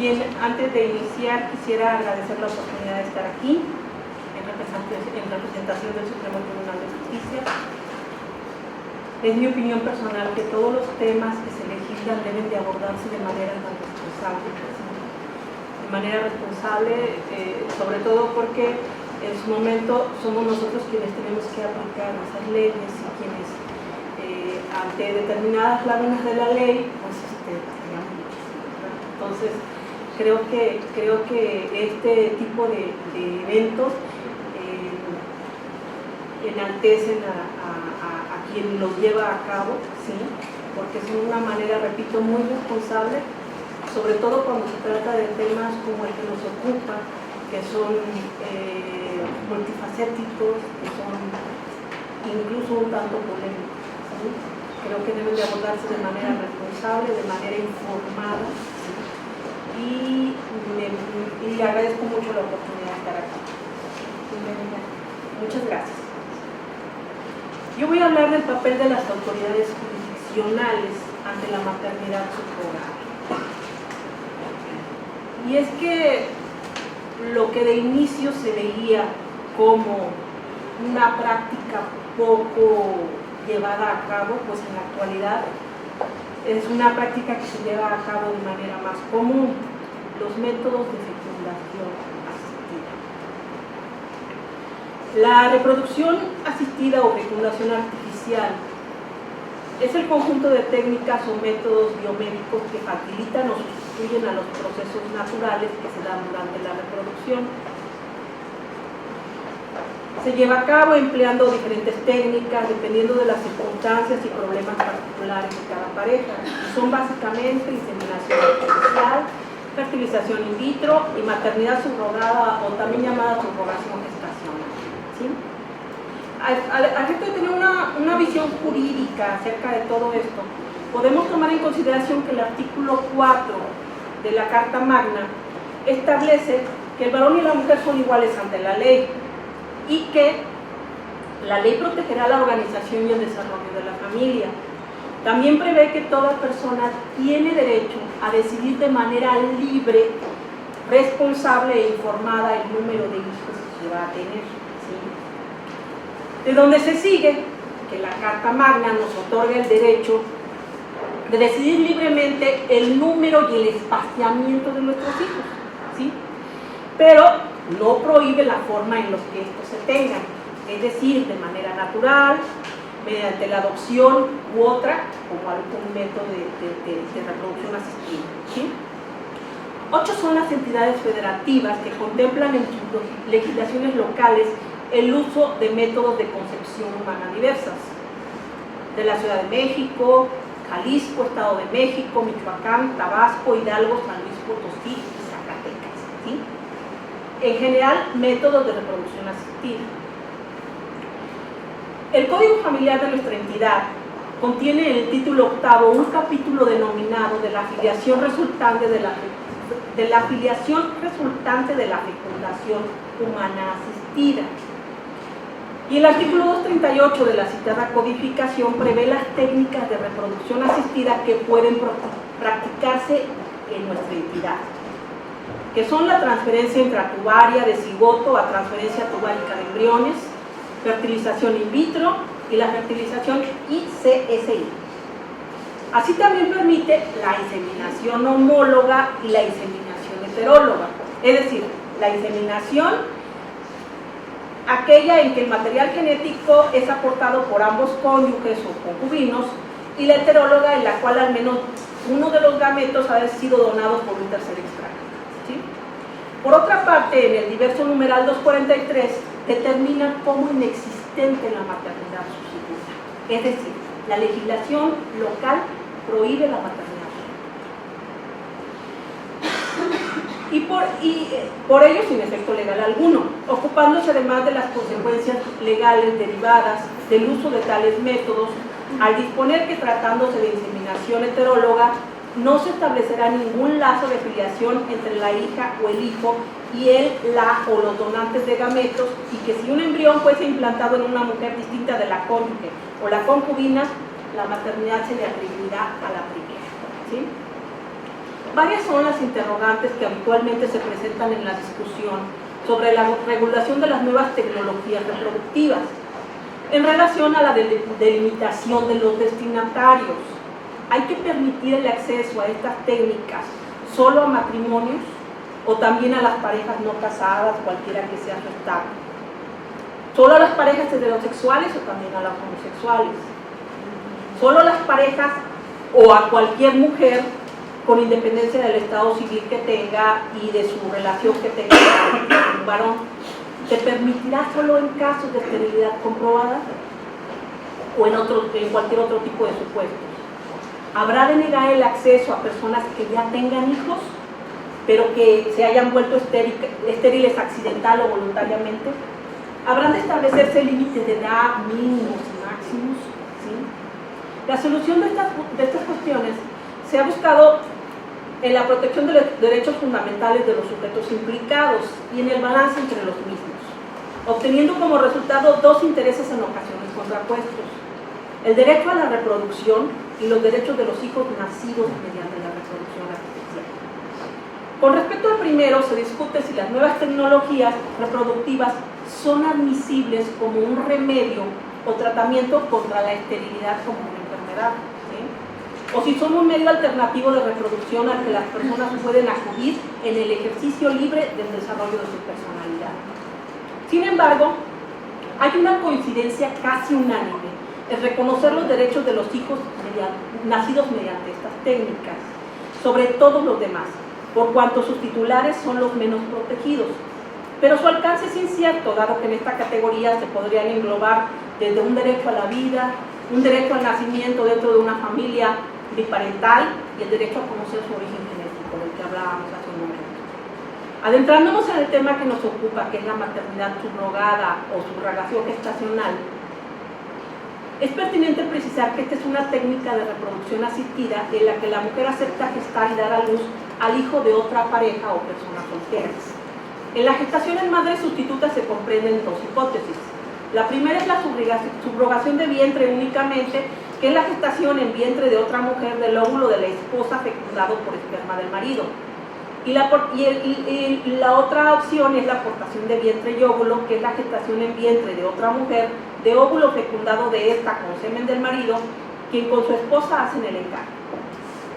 Bien, antes de iniciar quisiera agradecer la oportunidad de estar aquí en representación del Supremo Tribunal de Justicia. Es mi opinión personal que todos los temas que se legislan deben de abordarse de manera tan responsable. De manera responsable, sobre todo porque en su momento somos nosotros quienes tenemos que aplicar esas leyes y quienes ante determinadas láminas de la ley, pues fallamos muchísimo, ¿verdad? Entonces, creo que este tipo de eventos enaltecen a quien los lleva a cabo, ¿sí? Porque son una manera, repito, muy responsable, sobre todo cuando se trata de temas como el que nos ocupa, que son multifacéticos, que son incluso un tanto polémicos, ¿sí? Creo que deben de abordarse de manera responsable, de manera informada, ¿sí? Y le agradezco mucho la oportunidad de estar aquí. Muchas gracias. Yo voy a hablar del papel de las autoridades jurisdiccionales ante la maternidad subrogada. Y es que lo que de inicio se veía como una práctica poco llevada a cabo, pues en la actualidad es una práctica que se lleva a cabo de manera más común: los métodos de fecundación asistida. La reproducción asistida o fecundación artificial es el conjunto de técnicas o métodos biomédicos que facilitan o sustituyen a los procesos naturales que se dan durante la reproducción. Se lleva a cabo empleando diferentes técnicas dependiendo de las circunstancias y problemas particulares de cada pareja. Son básicamente inseminación artificial, fertilización in vitro y maternidad subrogada, o también llamada subrogación gestacional, ¿sí? Al efecto de tener una visión jurídica acerca de todo esto, podemos tomar en consideración que el artículo 4 de la Carta Magna establece que el varón y la mujer son iguales ante la ley y que la ley protegerá la organización y el desarrollo de la familia. También prevé que toda persona tiene derecho a decidir de manera libre, responsable e informada el número de hijos que se va a tener, ¿sí? De donde se sigue que la Carta Magna nos otorga el derecho de decidir libremente el número y el espaciamiento de nuestros hijos, ¿sí? Pero no prohíbe la forma en los que estos se tengan, es decir, de manera natural, mediante la adopción u otra, como algún método de reproducción asistida, ¿sí? 8 son las entidades federativas que contemplan en sus legislaciones locales el uso de métodos de concepción humana diversas: de la Ciudad de México, Jalisco, Estado de México, Michoacán, Tabasco, Hidalgo, San Luis Potosí y Zacatecas, ¿sí? En general, métodos de reproducción asistida. El Código Familiar de nuestra entidad contiene en el título 8º un capítulo denominado de la afiliación resultante de la fecundación humana asistida. Y el artículo 238 de la citada codificación prevé las técnicas de reproducción asistida que pueden practicarse en nuestra entidad, que son la transferencia intratubaria de cigoto a transferencia tubárica de embriones, fertilización in vitro y la fertilización ICSI. Así también permite la inseminación homóloga y la inseminación heteróloga, es decir, la inseminación aquella en que el material genético es aportado por ambos cónyuges o concubinos, y la heteróloga en la cual al menos uno de los gametos ha sido donado por un tercer extraño, ¿sí? Por otra parte, en el diverso numeral 243 determina como inexistente la maternidad sustituta, es decir, la legislación local prohíbe la maternidad. Y por ello sin efecto legal alguno, ocupándose además de las consecuencias legales derivadas del uso de tales métodos, al disponer que tratándose de inseminación heteróloga no se establecerá ningún lazo de filiación entre la hija o el hijo y el, la o los donantes de gametos, y que si un embrión fuese implantado en una mujer distinta de la cónyuge o la concubina, la maternidad se le atribuirá a la primera, ¿sí? Varias son las interrogantes que habitualmente se presentan en la discusión sobre la regulación de las nuevas tecnologías reproductivas en relación a la delimitación de los destinatarios. ¿Hay que permitir el acceso a estas técnicas solo a matrimonios o también a las parejas no casadas, cualquiera que sea su estado? ¿Solo a las parejas heterosexuales o también a las homosexuales? ¿Solo a las parejas o a cualquier mujer con independencia del estado civil que tenga y de su relación que tenga con un varón? ¿Se permitirá solo en casos de esterilidad comprobada o en cualquier otro tipo de supuestos? ¿Habrá de negar el acceso a personas que ya tengan hijos, pero que se hayan vuelto estériles accidental o voluntariamente? ¿Habrán de establecerse límites de edad mínimos y máximos? ¿Sí? La solución de estas cuestiones se ha buscado en la protección de los derechos fundamentales de los sujetos implicados y en el balance entre los mismos, obteniendo como resultado dos intereses en ocasiones contrapuestos: el derecho a la reproducción y los derechos de los hijos nacidos mediante la reproducción artificial. Con respecto al primero, se discute si las nuevas tecnologías reproductivas son admisibles como un remedio o tratamiento contra la esterilidad como una enfermedad, ¿sí? O si son un medio alternativo de reproducción al que las personas pueden acudir en el ejercicio libre del desarrollo de su personalidad. Sin embargo, hay una coincidencia casi unánime en reconocer los derechos de los hijos nacidos mediante estas técnicas, sobre todos los demás, por cuanto sus titulares son los menos protegidos. Pero su alcance es incierto, dado que en esta categoría se podrían englobar desde un derecho a la vida, un derecho al nacimiento dentro de una familia biparental y el derecho a conocer su origen genético, del que hablábamos hace un momento. Adentrándonos en el tema que nos ocupa, que es la maternidad subrogada o subrogación gestacional, es pertinente precisar que esta es una técnica de reproducción asistida en la que la mujer acepta gestar y dar a luz al hijo de otra pareja o personas solteras. En la gestación en madre sustituta se comprenden dos hipótesis. La primera es la subrogación de vientre únicamente, que es la gestación en vientre de otra mujer del óvulo de la esposa fecundado por esperma del marido. Y la otra opción es la aportación de vientre y óvulo, que es la gestación en vientre de otra mujer de óvulo fecundado de esta con semen del marido, quien con su esposa hacen el encargo.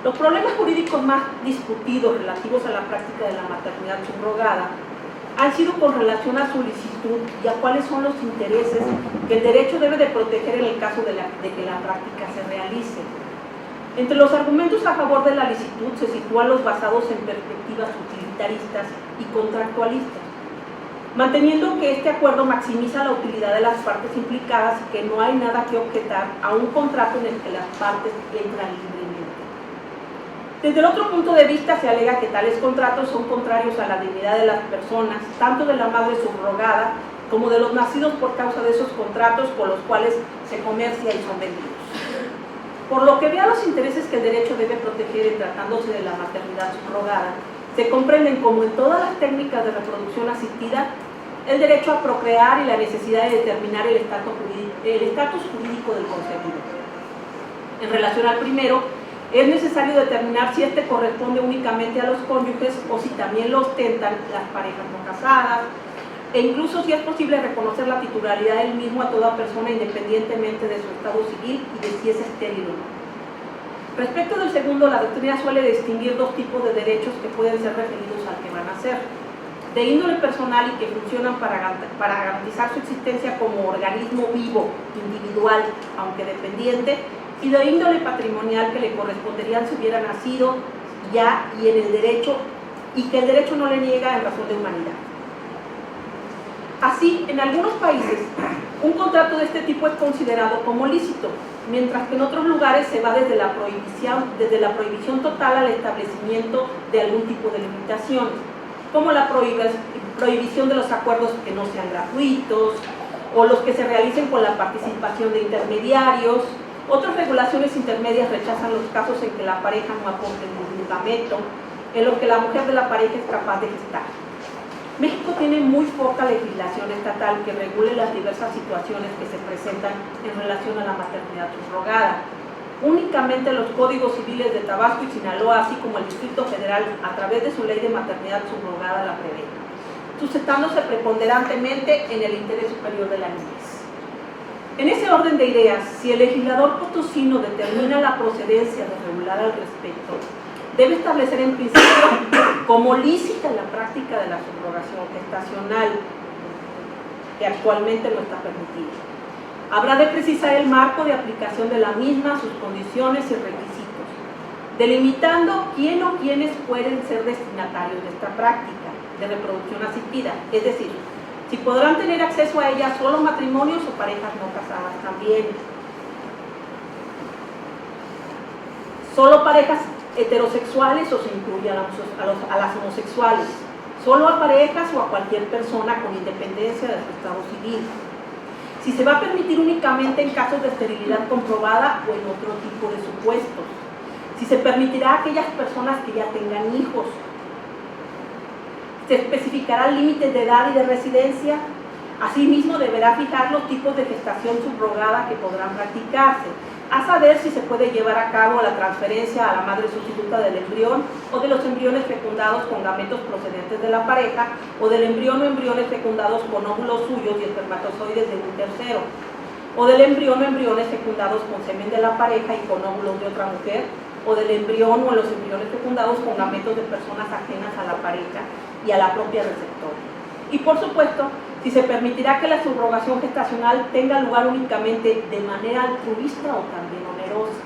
Los problemas jurídicos más discutidos relativos a la práctica de la maternidad subrogada han sido con relación a su licitud y a cuáles son los intereses que el derecho debe de proteger en el caso de que la práctica se realice. Entre los argumentos a favor de la licitud se sitúan los basados en perspectivas utilitaristas y contractualistas, manteniendo que este acuerdo maximiza la utilidad de las partes implicadas y que no hay nada que objetar a un contrato en el que las partes entran libremente. Desde el otro punto de vista se alega que tales contratos son contrarios a la dignidad de las personas, tanto de la madre subrogada como de los nacidos por causa de esos contratos por los cuales se comercia y son vendidos. Por lo que ve a los intereses que el derecho debe proteger en tratándose de la maternidad subrogada, se comprenden como en todas las técnicas de reproducción asistida el derecho a procrear y la necesidad de determinar el estatus jurídico del concebido. En relación al primero, es necesario determinar si este corresponde únicamente a los cónyuges o si también lo ostentan las parejas no casadas, e incluso si es posible reconocer la titularidad del mismo a toda persona independientemente de su estado civil y de si es estéril o no. Respecto del segundo, la doctrina suele distinguir dos tipos de derechos que pueden ser referidos al que van a ser: de índole personal y que funcionan para garantizar su existencia como organismo vivo, individual, aunque dependiente, y de índole patrimonial que le corresponderían si hubiera nacido ya y en el derecho, y que el derecho no le niega en razón de humanidad. Así, en algunos países, un contrato de este tipo es considerado como lícito, mientras que en otros lugares se va desde la prohibición total al establecimiento de algún tipo de limitaciones, como la prohibición de los acuerdos que no sean gratuitos, o los que se realicen con la participación de intermediarios. Otras regulaciones intermedias rechazan los casos en que la pareja no aporte ningún gameto, en los que la mujer de la pareja es capaz de gestar. México tiene muy poca legislación estatal que regule las diversas situaciones que se presentan en relación a la maternidad subrogada. Únicamente los códigos civiles de Tabasco y Sinaloa, así como el Distrito Federal, a través de su ley de maternidad subrogada, la prevé, sustentándose preponderantemente en el interés superior de la niñez. En ese orden de ideas, si el legislador potosino determina la procedencia de regular al respecto, debe establecer en principio como lícita la práctica de la subrogación gestacional, que actualmente no está permitida. Habrá de precisar el marco de aplicación de la misma, sus condiciones y requisitos, delimitando quién o quiénes pueden ser destinatarios de esta práctica de reproducción asistida, es decir, si podrán tener acceso a ella solo matrimonios o parejas no casadas también. Solo parejas heterosexuales o se incluye a las homosexuales, solo a parejas o a cualquier persona con independencia de su estado civil. Si se va a permitir únicamente en casos de esterilidad comprobada o en otro tipo de supuestos. Si se permitirá a aquellas personas que ya tengan hijos. Se especificarán límites de edad y de residencia. Asimismo, deberá fijar los tipos de gestación subrogada que podrán practicarse, a saber si se puede llevar a cabo la transferencia a la madre sustituta del embrión o de los embriones fecundados con gametos procedentes de la pareja o del embrión o embriones fecundados con óvulos suyos y espermatozoides de un tercero, o del embrión o embriones fecundados con semen de la pareja y con óvulos de otra mujer, o del embrión o los embriones fecundados con gametos de personas ajenas a la pareja y a la propia receptora. Y por supuesto, si se permitirá que la subrogación gestacional tenga lugar únicamente de manera altruista o también onerosa.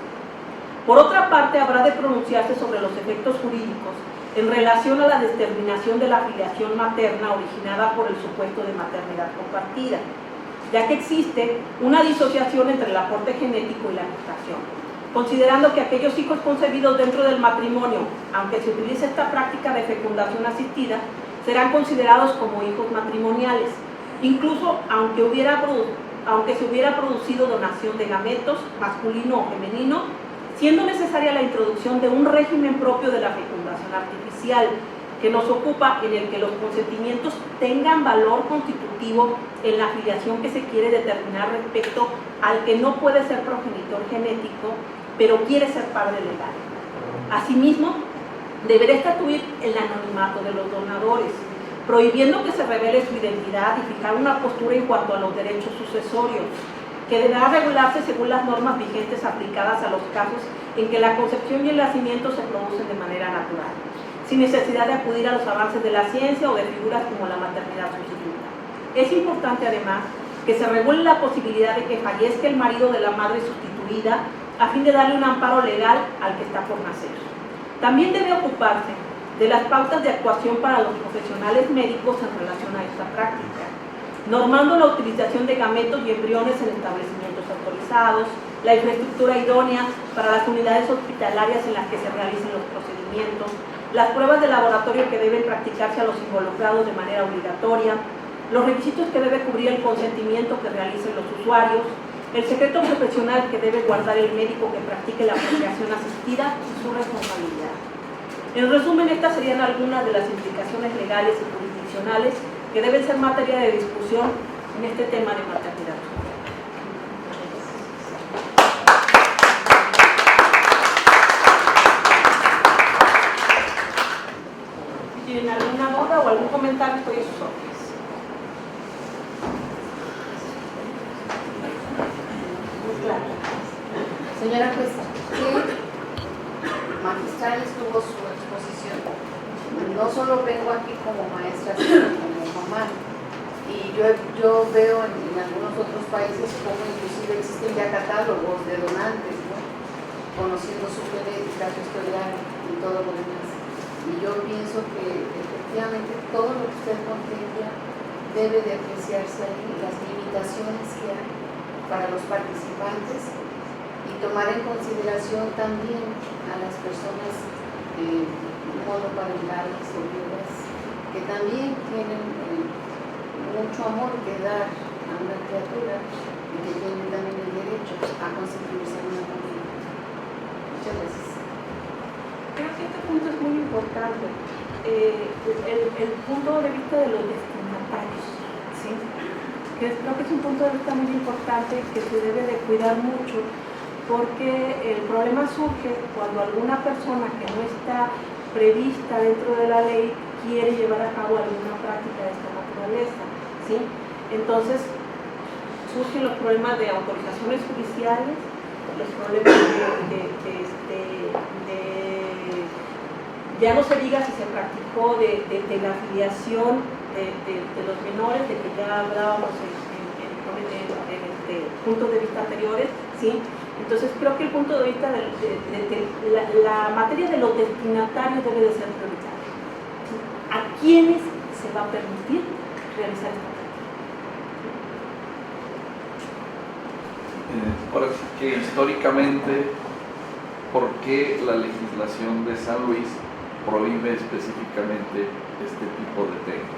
Por otra parte, habrá de pronunciarse sobre los efectos jurídicos en relación a la determinación de la filiación materna originada por el supuesto de maternidad compartida, ya que existe una disociación entre el aporte genético y la gestación, considerando que aquellos hijos concebidos dentro del matrimonio, aunque se utilice esta práctica de fecundación asistida, serán considerados como hijos matrimoniales, incluso aunque se hubiera producido donación de gametos, masculino o femenino, siendo necesaria la introducción de un régimen propio de la fecundación artificial, que nos ocupa, en el que los consentimientos tengan valor constitutivo en la filiación que se quiere determinar respecto al que no puede ser progenitor genético, pero quiere ser padre legal. Asimismo, deberá estatuir el anonimato de los donadores, prohibiendo que se revele su identidad y fijar una postura en cuanto a los derechos sucesorios, que deberá regularse según las normas vigentes aplicadas a los casos en que la concepción y el nacimiento se producen de manera natural, sin necesidad de acudir a los avances de la ciencia o de figuras como la maternidad sustituta. Es importante además que se regule la posibilidad de que fallezca el marido de la madre sustituida a fin de darle un amparo legal al que está por nacer. También debe ocuparse de las pautas de actuación para los profesionales médicos en relación a esta práctica, normando la utilización de gametos y embriones en establecimientos autorizados, la infraestructura idónea para las unidades hospitalarias en las que se realicen los procedimientos, las pruebas de laboratorio que deben practicarse a los involucrados de manera obligatoria, los requisitos que debe cubrir el consentimiento que realicen los usuarios, el secreto profesional que debe guardar el médico que practique la procreación asistida y su responsabilidad. En resumen, estas serían algunas de las implicaciones legales y jurisdiccionales que deben ser materia de discusión en este tema de maternidad. Si tienen alguna duda o algún comentario, estoy a sus órdenes. Señora jueza, ¿qué magistral estuvo su exposición? No solo vengo aquí como maestra, sino como mamá. Y yo veo en algunos otros países como inclusive existen ya catálogos de donantes, ¿no? Conociendo su genética, su historial y todo lo demás. Y yo pienso que efectivamente todo lo que usted contempla debe de apreciarse ahí, las limitaciones que hay para los participantes, y tomar en consideración también a las personas monoparentales o viudas que también tienen mucho amor que dar a una criatura y que tienen también el derecho a constituirse en una familia. Muchas gracias. Creo que este punto es muy importante, el punto de vista de los destinatarios, ¿sí? Creo que es un punto de vista muy importante que se debe de cuidar mucho, porque el problema surge cuando alguna persona que no está prevista dentro de la ley quiere llevar a cabo alguna práctica de esta naturaleza, ¿sí? Entonces surgen los problemas de autorizaciones judiciales, los problemas ya no se diga si se practicó de la afiliación de los menores, de que ya hablábamos en puntos de vista anteriores, ¿sí? Entonces creo que el punto de vista de la materia de los destinatarios debe de ser prioritaria. ¿Sí? ¿A quiénes se va a permitir realizar esta práctica? Ahora sí que históricamente, ¿por qué la legislación de San Luis prohíbe específicamente este tipo de técnicas?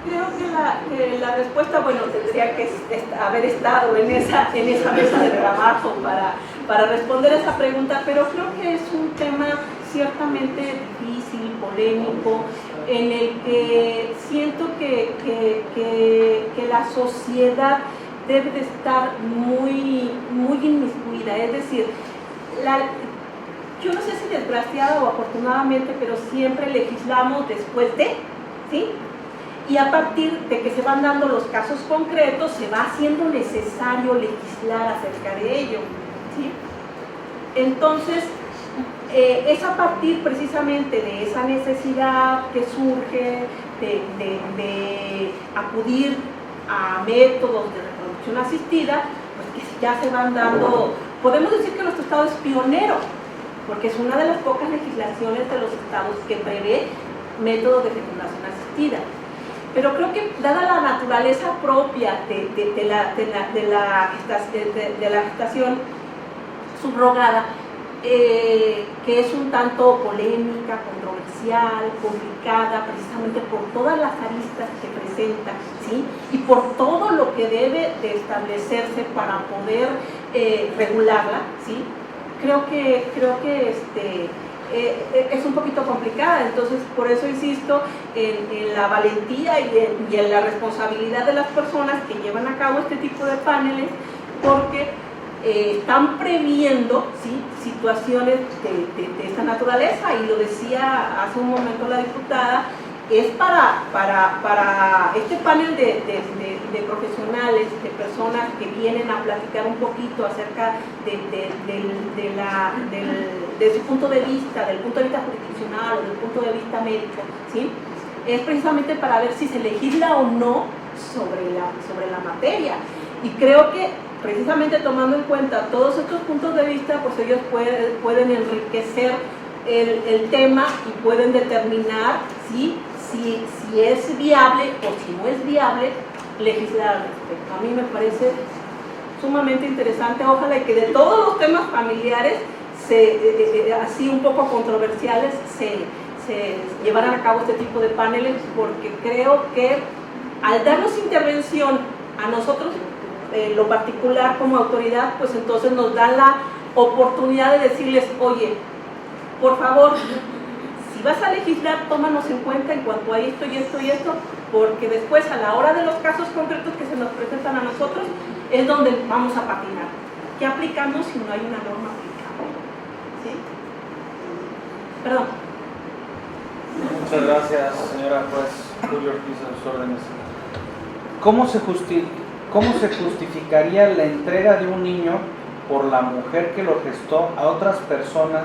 Creo que la respuesta, bueno, tendría que haber estado en esa mesa de trabajo para responder a esa pregunta, pero creo que es un tema ciertamente difícil, polémico, en el que siento que la sociedad debe de estar muy inmiscuida, es decir, yo no sé si desgraciada o afortunadamente, pero siempre legislamos después de, ¿sí? Y a partir de que se van dando los casos concretos, se va haciendo necesario legislar acerca de ello, ¿sí? Entonces, es a partir precisamente de esa necesidad que surge de acudir a métodos de reproducción asistida, pues que ya se van dando. Podemos decir que nuestro estado es pionero, porque es una de las pocas legislaciones de los estados que prevé métodos de fecundación asistida. Pero creo que dada la naturaleza propia de la gestación subrogada, que es un tanto polémica, controversial, complicada, precisamente por todas las aristas que presenta, ¿sí? Y por todo lo que debe de establecerse para poder regularla, ¿sí? Creo que es un poquito complicada. Entonces por eso insisto en la valentía y en la responsabilidad de las personas que llevan a cabo este tipo de paneles, porque están previendo, ¿sí?, situaciones de esta naturaleza, y lo decía hace un momento la diputada, es para este panel de profesionales, de personas que vienen a platicar un poquito acerca de su punto de vista, del punto de vista jurisdiccional o del punto de vista médico, ¿sí? Es precisamente para ver si se legisla o no sobre la materia. Y creo que precisamente tomando en cuenta todos estos puntos de vista, pues ellos pueden enriquecer el tema y pueden determinar si es viable o si no es viable legislar al respecto. A mí me parece sumamente interesante. Ojalá que de todos los temas familiares, así un poco controversiales, se llevaran a cabo este tipo de paneles, porque creo que al darnos intervención a nosotros, lo particular como autoridad, pues entonces nos dan la oportunidad de decirles: oye, por favor, si vas a legislar, tómanos en cuenta en cuanto a esto y esto y esto, porque después, a la hora de los casos concretos que se nos presentan a nosotros, es donde vamos a patinar. ¿Qué aplicamos si no hay una norma aplicable? ¿Sí? Perdón. Muchas gracias, señora juez Julio Ortiz, a sus órdenes. ¿Cómo se justificaría la entrega de un niño por la mujer que lo gestó a otras personas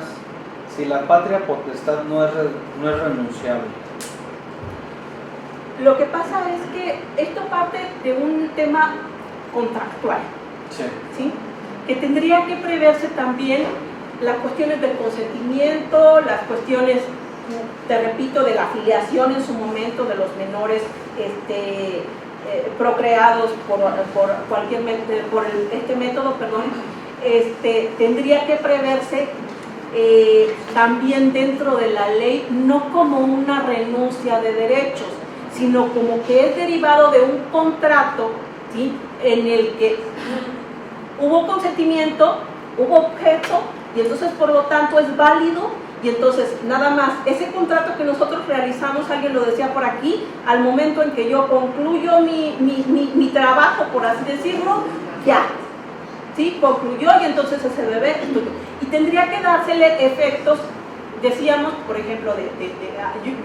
si la patria potestad no es renunciable? Lo que pasa es que esto parte de un tema contractual, Sí. ¿sí?, que tendría que preverse también las cuestiones del consentimiento, las cuestiones, te repito, de la afiliación en su momento de los menores procreados por cualquier este método, perdón. Tendría que preverse también dentro de la ley, no como una renuncia de derechos, sino como que es derivado de un contrato, ¿sí?, en el que hubo consentimiento, hubo objeto, y entonces por lo tanto es válido. Y entonces nada más, ese contrato que nosotros realizamos, alguien lo decía por aquí, al momento en que yo concluyo mi trabajo, por así decirlo, ya, ¿sí? Concluyó y entonces ese bebé estudió. Y tendría que dársele efectos, decíamos, por ejemplo,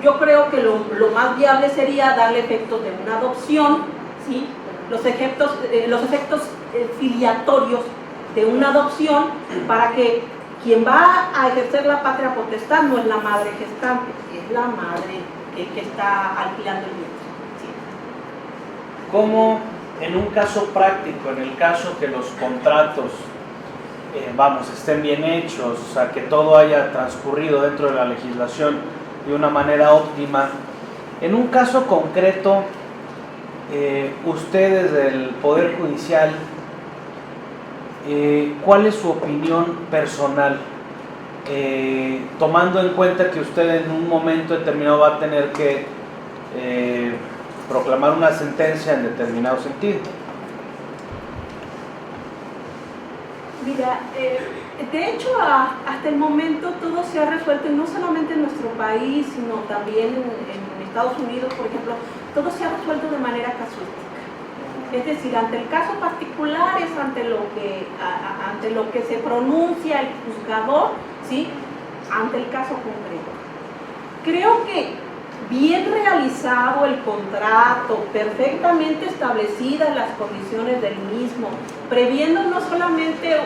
yo creo que lo más viable sería darle efectos de una adopción, ¿sí? Los efectos filiatorios de una adopción, para que quien va a ejercer la patria potestad no es la madre gestante, es la madre que está alquilando el vientre. ¿Sí? ¿Cómo en un caso práctico, en el caso que los contratos estén bien hechos, o sea, que todo haya transcurrido dentro de la legislación de una manera óptima, en un caso concreto, ustedes del Poder Judicial, ¿cuál es su opinión personal? Tomando en cuenta que usted en un momento determinado va a tener que proclamar una sentencia en determinado sentido. Mira, de hecho hasta el momento todo se ha resuelto, y no solamente en nuestro país, sino también en Estados Unidos, por ejemplo, todo se ha resuelto de manera casuística. Es decir, ante el caso particular es ante lo que se pronuncia el juzgador, ¿sí? Ante el caso concreto. Creo que bien realizado el contrato, perfectamente establecidas las condiciones del mismo, previendo no solamente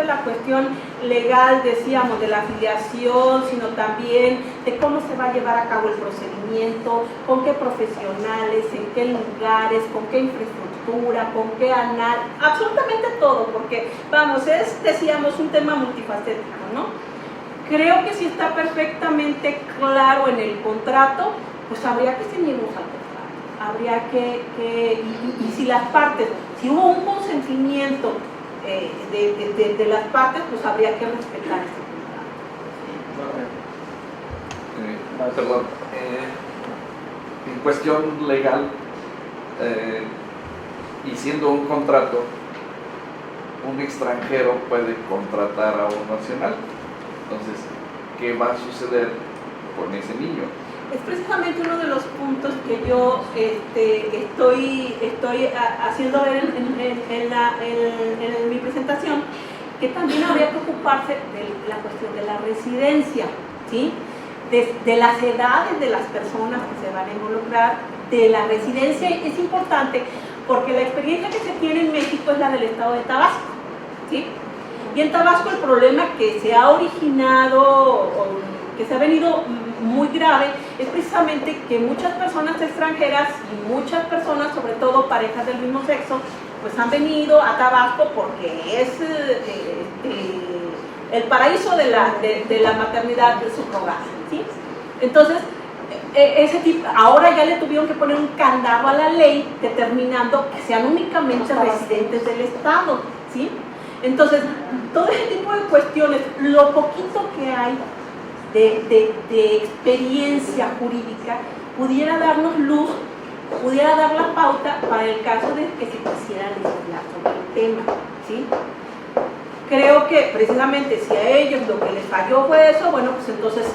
la cuestión legal, decíamos, de la afiliación, sino también de cómo se va a llevar a cabo el procedimiento, con qué profesionales, en qué lugares, con qué infraestructura, con qué absolutamente todo, porque, decíamos, un tema multifacético, ¿no? Creo que si está perfectamente claro en el contrato, pues habría que ceñirnos al contrato. Habría y si las partes, si hubo un consentimiento de las partes, pues habría que respetar ese contrato. Perdón. En cuestión legal, y siendo un contrato, un extranjero puede contratar a un nacional. Entonces, ¿qué va a suceder con ese niño? Es precisamente uno de los puntos que yo estoy haciendo ver en mi presentación, que también habría que ocuparse de la cuestión de la residencia, ¿sí? De las edades de las personas que se van a involucrar, de la residencia. Es importante porque la experiencia que se tiene en México es la del estado de Tabasco, ¿sí? Y en Tabasco el problema que se ha originado, que se ha venido muy grave, es precisamente que muchas personas extranjeras y muchas personas, sobre todo parejas del mismo sexo, pues han venido a Tabasco porque es el paraíso de la maternidad subrogada, ¿sí? Entonces, ahora ya le tuvieron que poner un candado a la ley determinando que sean únicamente residentes del Estado, ¿sí? Entonces, todo ese tipo de cuestiones, lo poquito que hay de experiencia jurídica, pudiera darnos luz, pudiera dar la pauta para el caso de que se quisiera legislar sobre el tema, ¿sí? Creo que precisamente si a ellos lo que les falló fue eso, bueno, pues entonces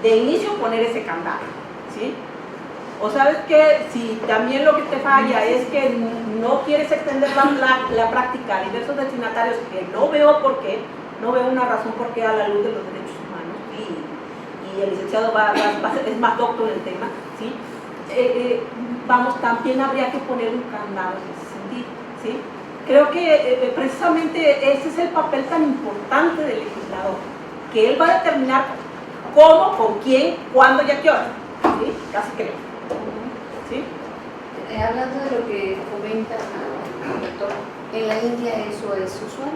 de inicio poner ese candado, ¿sí? O sabes que si también lo que te falla es que no quieres extender la práctica a diversos destinatarios, que no veo una razón por qué a la luz de los derechos humanos, y el licenciado es más docto en el tema, ¿sí? También habría que poner un candado en ese sentido, ¿sí? Creo que precisamente ese es el papel tan importante del legislador, que él va a determinar cómo, con quién, cuándo y a qué hora, ¿sí? Casi creo. ¿Sí? Hablando de lo que comenta el doctor, en la India eso es usual,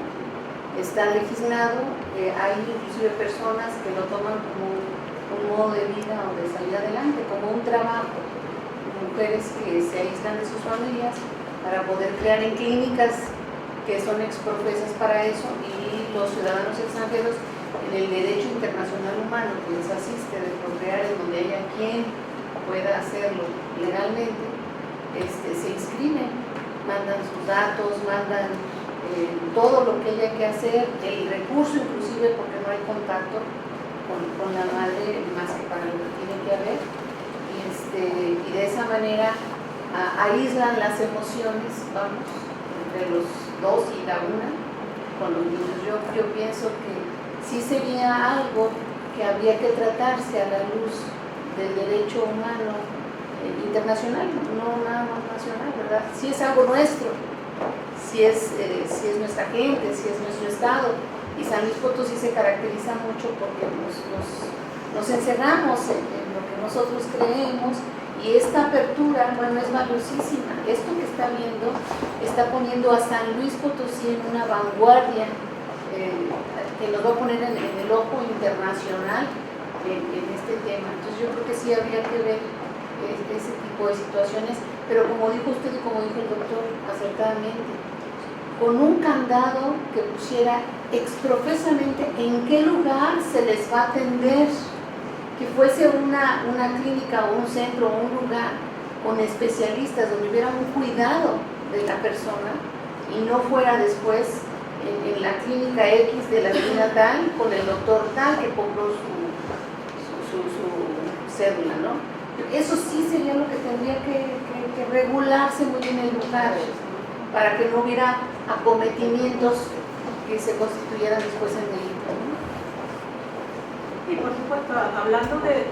está legislado, hay inclusive personas que lo toman como un modo de vida o de salir adelante, como un trabajo, mujeres que se aíslan de sus familias para poder crear en clínicas que son exprofesas para eso, y los ciudadanos extranjeros en el derecho internacional humano que les asiste de procrear en donde haya quien pueda hacerlo legalmente, se inscriben, mandan sus datos, mandan todo lo que haya que hacer, el recurso inclusive, porque no hay contacto con la madre más que para lo que tiene que haber, y de esa manera aíslan las emociones, entre los dos y la una con los niños. Yo pienso que sí sería algo que habría que tratarse a la luz del derecho humano internacional, no nada más nacional, ¿verdad? Si es algo nuestro, si es nuestra gente, si es nuestro estado. Y San Luis Potosí se caracteriza mucho porque nos encerramos en lo que nosotros creemos, y esta apertura, bueno, es valiosísima. Esto que está viendo está poniendo a San Luis Potosí en una vanguardia que nos va a poner en el ojo internacional en este tema. Entonces yo creo que sí habría que ver ese tipo de situaciones, pero como dijo usted y como dijo el doctor acertadamente, con un candado que pusiera exprofesamente en qué lugar se les va a atender, que fuese una clínica o un centro o un lugar con especialistas donde hubiera un cuidado de la persona y no fuera después en la clínica X de la avenida tal con el doctor tal que compró su cédula, ¿no? Eso sí sería lo que tendría que regularse muy bien en lugares para que no hubiera acometimientos que se constituyeran después en delito, ¿no? Y por supuesto, hablando de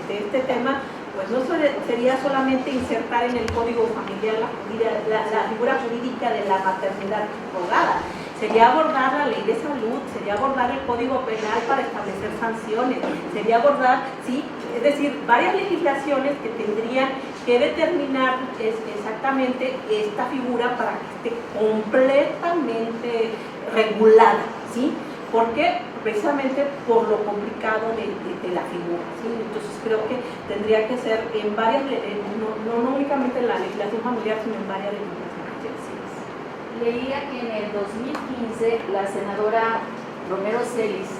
este tema, pues no sería solamente insertar en el Código Familiar la figura jurídica de la maternidad subrogada, sería abordar la ley de salud, sería abordar el Código Penal para establecer sanciones, sería abordar, sí, es decir, varias legislaciones que tendrían que determinar exactamente esta figura para que esté completamente regulada, ¿sí? ¿Por qué? Precisamente por lo complicado de la figura, ¿sí? Entonces creo que tendría que ser en varias, no únicamente en la legislación familiar, sino en varias legislaciones. Leía que en el 2015 la senadora Romero Celis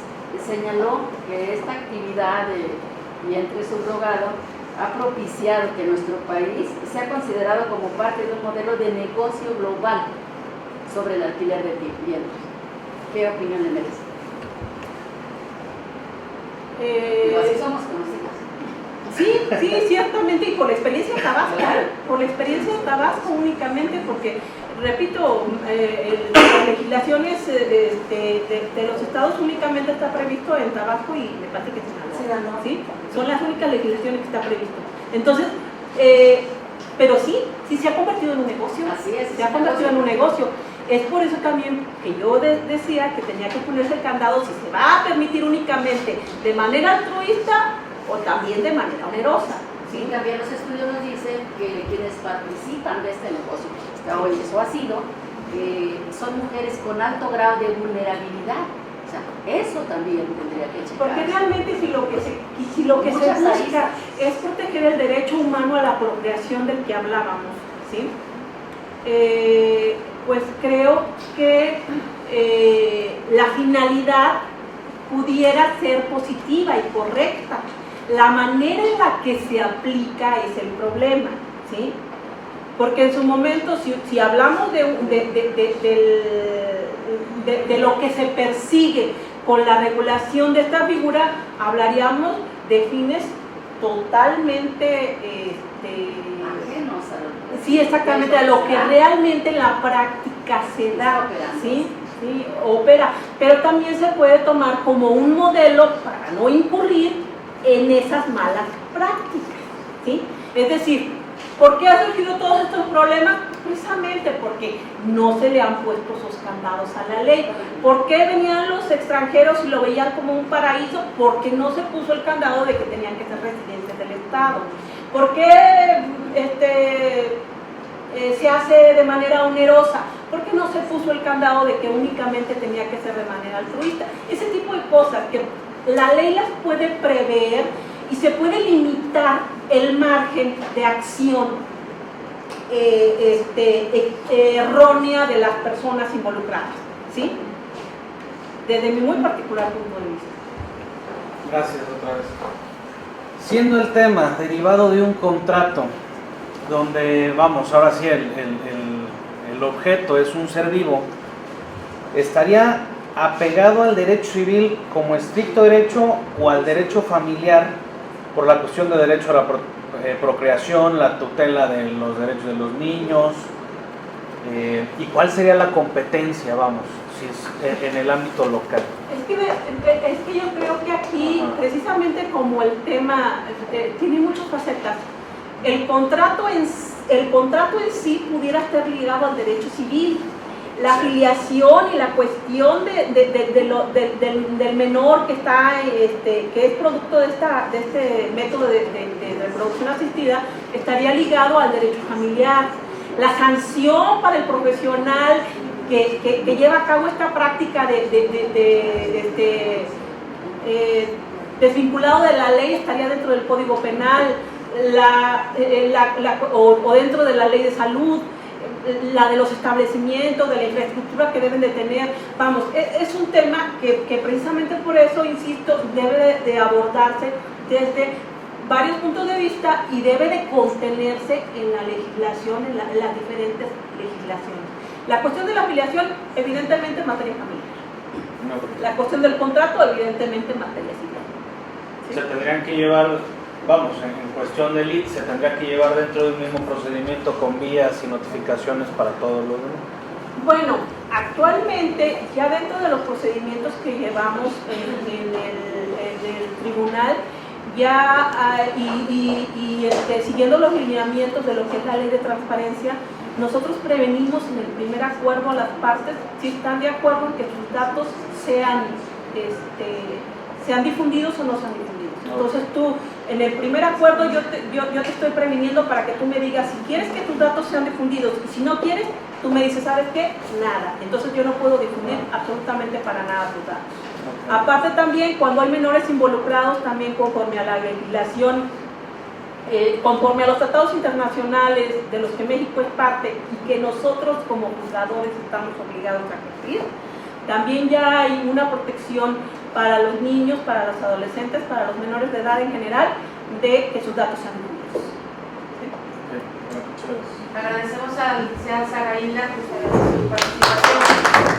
señaló que esta actividad de vientre subrogado ha propiciado que nuestro país sea considerado como parte de un modelo de negocio global sobre el alquiler de vientres. ¿Qué opinión le merece? Así somos conocidos. Sí, ciertamente, y por la experiencia tabasco, únicamente, porque, repito, las legislaciones de los estados únicamente está previsto en Tabasco y me parece que en Sinaloa, ¿sí? Son las únicas legislaciones que está previsto. Entonces, pero sí se ha convertido en un negocio. Así es. Se ha convertido en un negocio. Es por eso también que yo decía que tenía que ponerse el candado si se va a permitir únicamente de manera altruista o también de manera onerosa. Sí, también los estudios nos dicen que quienes participan de este negocio, hoy eso ha sido, son mujeres con alto grado de vulnerabilidad. O sea, eso también tendría que checarse. Porque realmente si lo que se busca es proteger el derecho humano a la procreación del que hablábamos, ¿sí? Pues creo que la finalidad pudiera ser positiva y correcta. La manera en la que se aplica es el problema, ¿sí? Porque en su momento, si hablamos de lo que se persigue con la regulación de esta figura, hablaríamos de fines totalmente ajenos a lo que sí, exactamente, a lo que realmente en la práctica se da, ¿sí? Sí, opera, pero también se puede tomar como un modelo para no incurrir en esas malas prácticas, ¿sí? Es decir, ¿por qué han surgido todos estos problemas? Precisamente porque no se le han puesto esos candados a la ley. ¿Por qué venían los extranjeros y lo veían como un paraíso? Porque no se puso el candado de que tenían que ser residentes del Estado. ¿Por qué se hace de manera onerosa? Porque no se puso el candado de que únicamente tenía que ser de manera altruista. Ese tipo de cosas que la ley las puede prever y se puede limitar el margen de acción errónea de las personas involucradas, ¿sí? Desde mi muy particular punto de vista. Gracias otra vez. Siendo el tema derivado de un contrato donde, vamos, ahora sí el objeto es un ser vivo, estaría apegado al derecho civil como estricto derecho o al derecho familiar por la cuestión de derecho a la procreación, la tutela de los derechos de los niños, ¿Y cuál sería la competencia, vamos, si es en el ámbito local? Es que yo creo que aquí, precisamente como el tema tiene muchas facetas, el contrato en sí pudiera estar ligado al derecho civil. La afiliación y la cuestión del menor que está, que es producto de este método de reproducción asistida, estaría ligado al derecho familiar. La sanción para el profesional que lleva a cabo esta práctica desvinculado de la ley estaría dentro del Código Penal, o dentro de la ley de salud, la de los establecimientos, de la infraestructura que deben de tener. Vamos, es un tema que precisamente por eso, insisto, debe de abordarse desde varios puntos de vista y debe de contenerse en la legislación, en las diferentes legislaciones. La cuestión de la afiliación, evidentemente, en materia familiar. La cuestión del contrato, evidentemente, en materia civil. ¿Sí? Se tendrían que llevar, vamos, en cuestión de LIT, se tendría que llevar dentro del mismo procedimiento con vías y notificaciones para todos los demás. Bueno, actualmente, ya dentro de los procedimientos que llevamos en el tribunal, ya siguiendo los lineamientos de lo que es la ley de transparencia, nosotros prevenimos en el primer acuerdo a las partes si están de acuerdo en que sus datos sean difundidos o no sean difundidos. Entonces tú, en el primer acuerdo, yo te estoy previniendo para que tú me digas si quieres que tus datos sean difundidos, y si no quieres, tú me dices, ¿sabes qué? Nada. Entonces yo no puedo difundir absolutamente para nada tus datos. Aparte también, cuando hay menores involucrados, también conforme a la legislación, conforme a los tratados internacionales de los que México es parte y que nosotros como juzgadores estamos obligados a cumplir, también ya hay una protección para los niños, para los adolescentes, para los menores de edad en general, de que sus datos sean difundidos. ¿Sí? Agradecemos al licenciado Sara Isla por su participación.